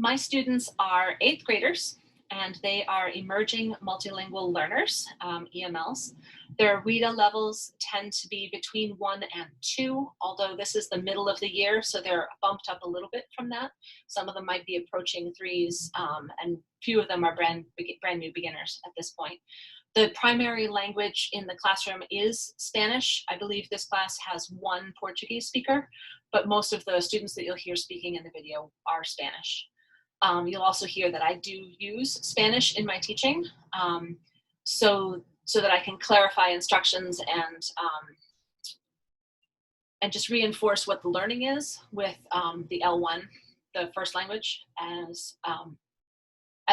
My students are 8th graders, and they are emerging multilingual learners, EMLs. Their WIDA levels tend to be between 1 and 2, although this is the middle of the year, so they're bumped up a little bit from that. Some of them might be approaching 3s, and few of them are brand new beginners at this point. The primary language in the classroom is Spanish. I believe this class has 1 Portuguese speaker, but most of the students that you'll hear speaking in the video are Spanish. You'll also hear that I do use Spanish in my teaching, so that I can clarify instructions and just reinforce what the learning is with the L1, the first language, as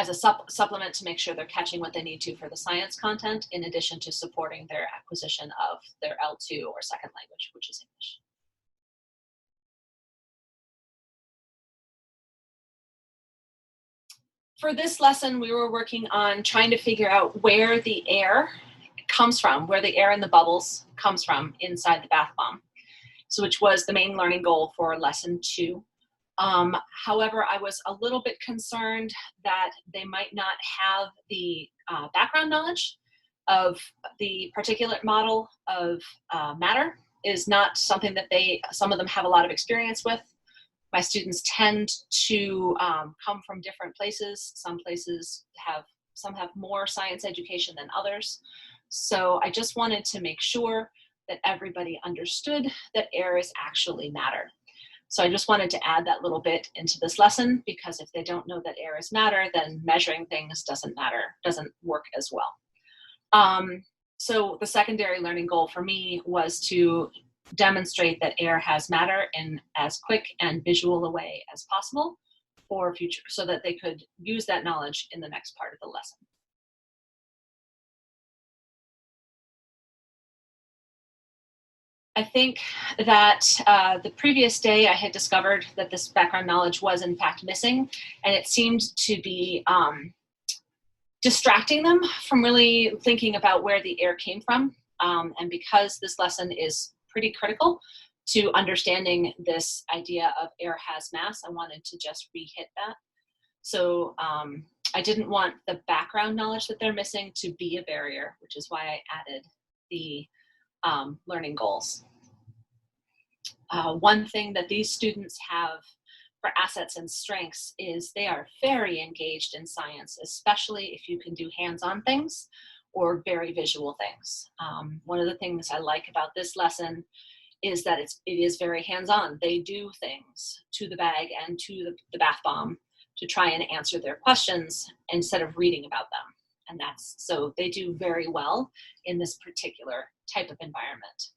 a supplement to make sure they're catching what they need to for the science content, in addition to supporting their acquisition of their L2 or second language, which is English. For this lesson, we were working on trying to figure out where the air comes from, where the air in the bubbles comes from inside the bath bomb, so which was the main learning goal for lesson 2. However, I was a little bit concerned that they might not have the background knowledge of the particulate model of matter. Is not something that some of them have a lot of experience with. My students tend to come from different places. Some have more science education than others. So I just wanted to make sure that everybody understood that air is actually matter. So I just wanted to add that little bit into this lesson, because if they don't know that air is matter, then measuring things doesn't work as well. So the secondary learning goal for me was to demonstrate that air has matter in as quick and visual a way as possible for future, so that they could use that knowledge in the next part of the lesson. I think that the previous day I had discovered that this background knowledge was in fact missing, and it seemed to be distracting them from really thinking about where the air came from. And because this lesson is pretty critical to understanding this idea of air has mass, I wanted to just re-hit that. So I didn't want the background knowledge that they're missing to be a barrier, which is why I added the learning goals. One thing that these students have for assets and strengths is they are very engaged in science, especially if you can do hands-on things or very visual things. One of the things I like about this lesson is that it is very hands-on. They do things to the bag and to the bath bomb to try and answer their questions instead of reading about them. And so they do very well in this particular type of environment.